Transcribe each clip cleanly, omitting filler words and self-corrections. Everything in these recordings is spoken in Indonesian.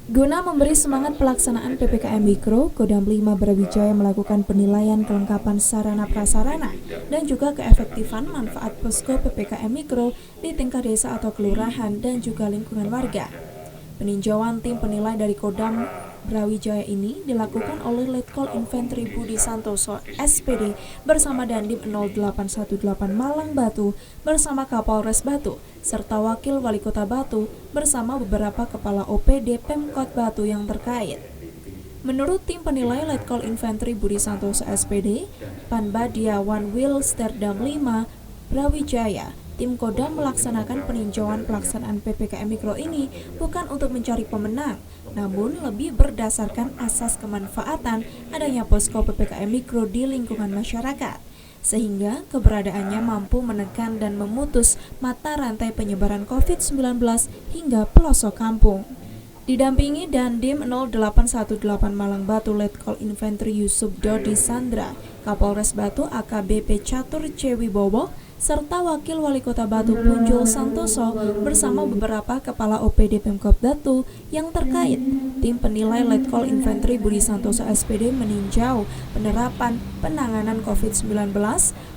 Guna memberi semangat pelaksanaan PPKM Mikro, Kodam 5 Brawijaya melakukan penilaian kelengkapan sarana prasarana dan juga keefektifan manfaat posko PPKM Mikro di tingkat desa atau kelurahan dan juga lingkungan warga. Peninjauan tim penilai dari Kodam Brawijaya ini dilakukan oleh Letkol Infanteri Budi Santoso SPD bersama Dandim 0818 Malang Batu bersama Kapolres Batu serta Wakil Wali Kota Batu bersama beberapa kepala OPD Pemkot Batu yang terkait. Menurut tim penilai Letkol Infanteri Budi Santoso SPD, Panbadia Wanwil Sterdam 5 Brawijaya, tim Kodam melaksanakan peninjauan pelaksanaan PPKM Mikro ini bukan untuk mencari pemenang, namun lebih berdasarkan asas kemanfaatan adanya posko PPKM Mikro di lingkungan masyarakat, sehingga keberadaannya mampu menekan dan memutus mata rantai penyebaran COVID-19 hingga pelosok kampung. Didampingi Dandim 0818 Malang Batu Letkol Infanteri Yusuf Dodi Sandra, Kapolres Batu AKBP Catur Cewibowo, serta Wakil Wali Kota Batu Punjul Santoso bersama beberapa kepala OPD Pemkot Batu yang terkait. Tim penilai Letkol Infanteri Budi Santoso SPD meninjau penerapan penanganan COVID-19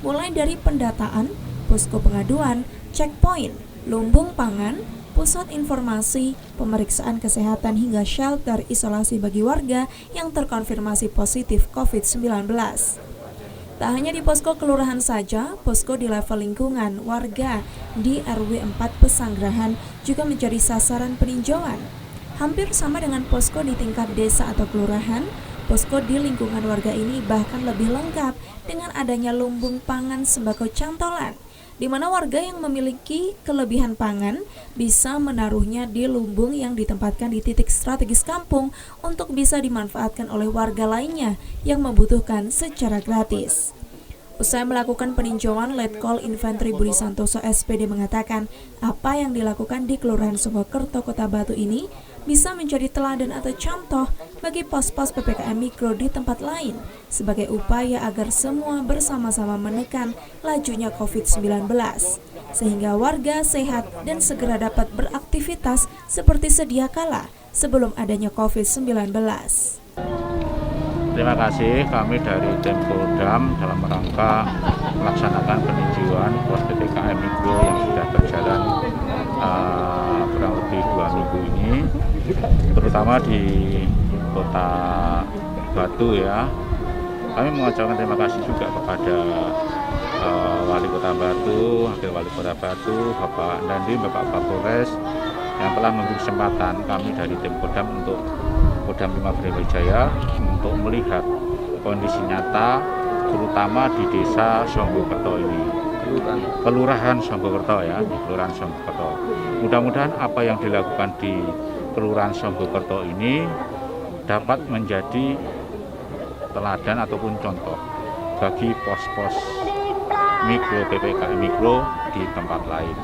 mulai dari pendataan, posko pengaduan, checkpoint, lumbung pangan, pusat informasi, pemeriksaan kesehatan hingga shelter isolasi bagi warga yang terkonfirmasi positif COVID-19. Tak hanya di posko kelurahan saja, posko di level lingkungan warga di RW 4 Pesanggerahan juga menjadi sasaran peninjauan. Hampir sama dengan posko di tingkat desa atau kelurahan, posko di lingkungan warga ini bahkan lebih lengkap dengan adanya lumbung pangan sembako cantolan, di mana warga yang memiliki kelebihan pangan bisa menaruhnya di lumbung yang ditempatkan di titik strategis kampung untuk bisa dimanfaatkan oleh warga lainnya yang membutuhkan secara gratis. Usai melakukan peninjauan, Letkol Infanteri Budi Santoso SPD mengatakan apa yang dilakukan di Kelurahan Songgokerto, Kota Batu ini bisa menjadi teladan atau contoh bagi pos-pos PPKM Mikro di tempat lain sebagai upaya agar semua bersama-sama menekan lajunya COVID-19 sehingga warga sehat dan segera dapat beraktivitas seperti sedia kala sebelum adanya COVID-19. Terima kasih, kami dari tim Kodam dalam rangka melaksanakan peninjauan pos PPKM Mikro yang sudah berjalan kurang lebih 2 minggu ini, terutama di Kota Batu ya. Kami mengucapkan terima kasih juga kepada Wali Kota Batu, Wakil Wali Kota Batu, Bapak Dandim, Bapak Kapolres yang telah memberi kesempatan kami dari tim Kodam untuk Kodam 5 Brawijaya untuk melihat kondisi nyata terutama di desa Songgokerto ini, Kelurahan Songgokerto ya, di Kelurahan Songgokerto. Mudah-mudahan apa yang dilakukan di Kelurahan Songgokerto ini dapat menjadi teladan ataupun contoh bagi pos-pos mikro PPKM Mikro di tempat lain.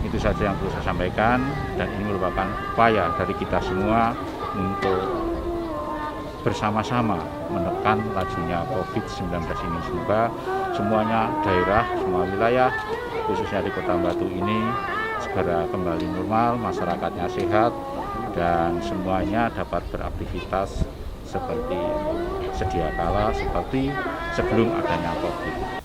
Itu saja yang perlu saya sampaikan, dan ini merupakan upaya dari kita semua untuk bersama-sama menekan lajunya COVID-19 ini. Semoga semuanya daerah, semua wilayah, khususnya di Kota Batu ini segera kembali normal, masyarakatnya sehat, dan semuanya dapat beraktivitas seperti sedia kala, seperti sebelum adanya COVID.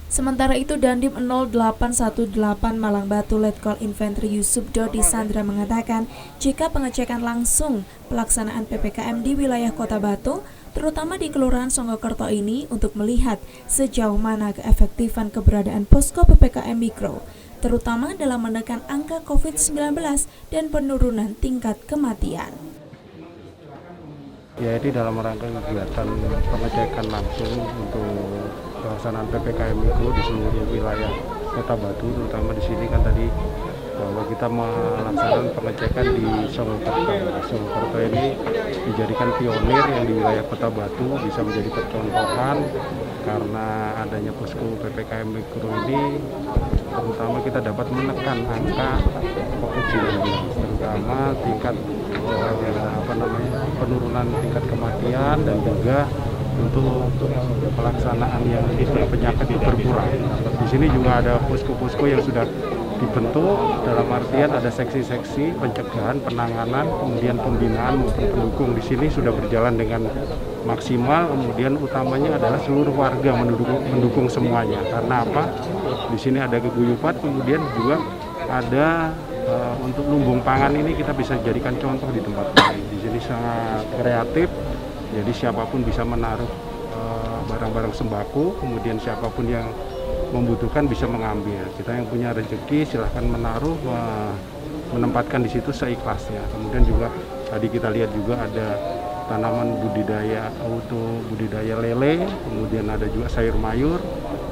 Sementara itu, Dandim 0818 Malang Batu Letkol Infanteri Yusuf Dodi Sandra mengatakan jika pengecekan langsung pelaksanaan PPKM di wilayah Kota Batu, terutama di Kelurahan Songgokerto ini untuk melihat sejauh mana keefektifan keberadaan posko PPKM Mikro, terutama dalam menekan angka COVID-19 dan penurunan tingkat kematian. Ya, ini dalam rangka kegiatan pengecekan langsung untuk pelaksanaan PPKM Mikro di seluruh wilayah Kota Batu, terutama di sini kan tadi bahwa kita melaksanakan pengecekan di Songgokerto. Songgokerto ini dijadikan pionir yang di wilayah Kota Batu bisa menjadi percontohan karena adanya posko PPKM Mikro ini, terutama kita dapat menekan angka COVID-19, terutama tingkat penurunan tingkat kematian dan juga untuk pelaksanaan yang penyakit itu berkurang. Di sini juga ada posko-posko yang sudah dibentuk dalam artian ada seksi-seksi pencegahan, penanganan, kemudian pembinaan maupun pendukung. Di sini sudah berjalan dengan maksimal, kemudian utamanya adalah seluruh warga mendukung semuanya. Karena apa? Di sini ada keguyupan, kemudian juga ada untuk lumbung pangan ini kita bisa jadikan contoh di tempat lain. Di sini sangat kreatif, jadi siapapun bisa menaruh barang-barang sembako, kemudian siapapun yang membutuhkan bisa mengambil. Kita yang punya rezeki silahkan menaruh, menempatkan di situ seikhlasnya. Kemudian juga tadi kita lihat juga ada tanaman budidaya lele, kemudian ada juga sayur mayur.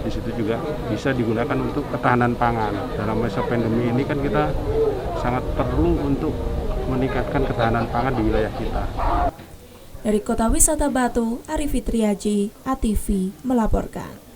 Di situ juga bisa digunakan untuk ketahanan pangan. Dalam masa pandemi ini kan kita sangat perlu untuk meningkatkan ketahanan pangan di wilayah kita. Dari Kota Wisata Batu, Arif Fitriaji, ATV melaporkan.